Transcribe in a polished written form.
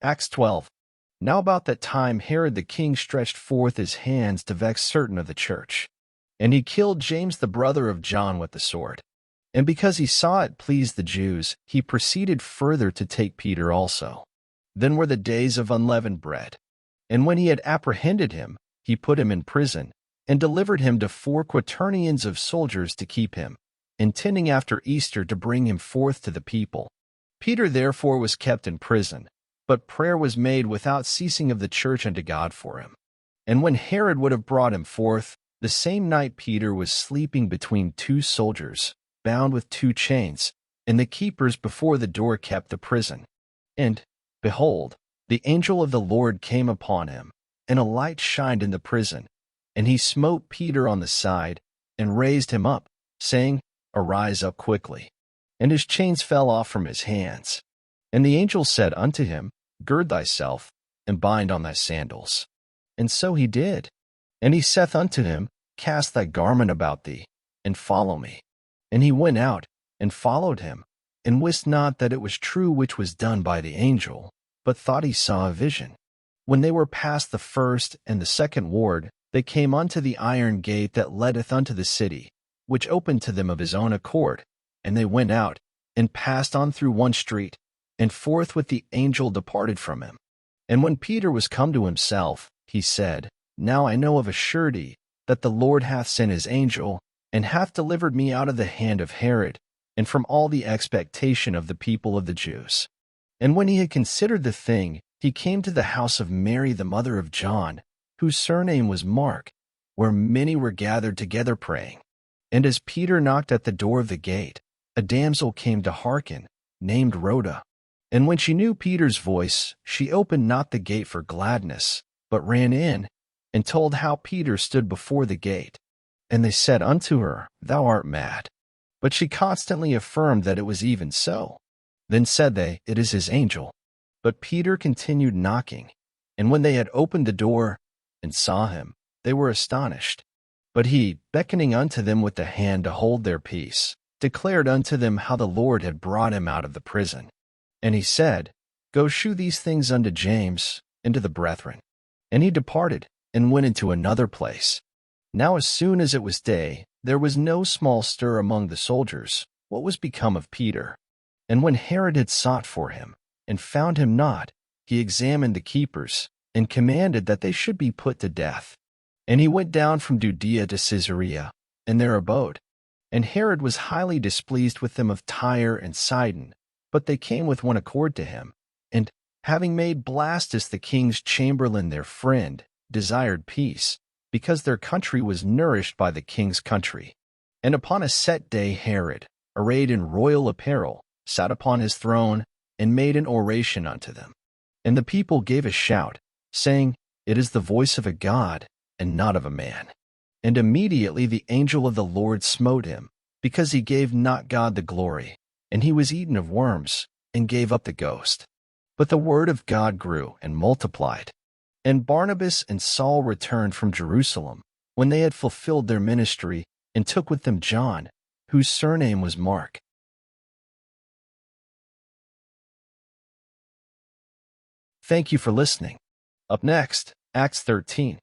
Acts 12. Now about that time Herod the king stretched forth his hands to vex certain of the church. And he killed James the brother of John with the sword. And because he saw it pleased the Jews, he proceeded further to take Peter also. Then were the days of unleavened bread. And when he had apprehended him, he put him in prison, and delivered him to 4 quaternions of soldiers to keep him, intending after Easter to bring him forth to the people. Peter therefore was kept in prison, but prayer was made without ceasing of the church unto God for him. And when Herod would have brought him forth, the same night Peter was sleeping between 2 soldiers, bound with 2 chains, and the keepers before the door kept the prison. And, behold, the angel of the Lord came upon him, and a light shined in the prison. And he smote Peter on the side, and raised him up, saying, Arise up quickly. And his chains fell off from his hands. And the angel said unto him, Gird thyself, and bind on thy sandals. And so he did. And he saith unto him, Cast thy garment about thee, and follow me. And he went out, and followed him, and wist not that it was true which was done by the angel, but thought he saw a vision. When they were past the first and the second ward, they came unto the iron gate that leadeth unto the city, which opened to them of his own accord. And they went out, and passed on through one street, and forthwith the angel departed from him. And when Peter was come to himself, he said, Now I know of a surety that the Lord hath sent his angel, and hath delivered me out of the hand of Herod, and from all the expectation of the people of the Jews. And when he had considered the thing, he came to the house of Mary the mother of John, whose surname was Mark, where many were gathered together praying. And as Peter knocked at the door of the gate, a damsel came to hearken, named Rhoda. And when she knew Peter's voice, she opened not the gate for gladness, but ran in, and told how Peter stood before the gate. And they said unto her, Thou art mad. But she constantly affirmed that it was even so. Then said they, It is his angel. But Peter continued knocking, and when they had opened the door, and saw him, they were astonished. But he, beckoning unto them with the hand to hold their peace, declared unto them how the Lord had brought him out of the prison. And he said, Go shew these things unto James, and to the brethren. And he departed, and went into another place. Now as soon as it was day, there was no small stir among the soldiers, what was become of Peter. And when Herod had sought for him, and found him not, he examined the keepers, and commanded that they should be put to death. And he went down from Judea to Caesarea, and there abode. And Herod was highly displeased with them of Tyre and Sidon, but they came with one accord to him, and, having made Blastus the king's chamberlain their friend, desired peace, because their country was nourished by the king's country. And upon a set day Herod, arrayed in royal apparel, sat upon his throne, and made an oration unto them. And the people gave a shout, saying, It is the voice of a God, and not of a man. And immediately the angel of the Lord smote him, because he gave not God the glory, and he was eaten of worms, and gave up the ghost. But the word of God grew and multiplied. And Barnabas and Saul returned from Jerusalem, when they had fulfilled their ministry, and took with them John, whose surname was Mark. Thank you for listening. Up next, Acts 13.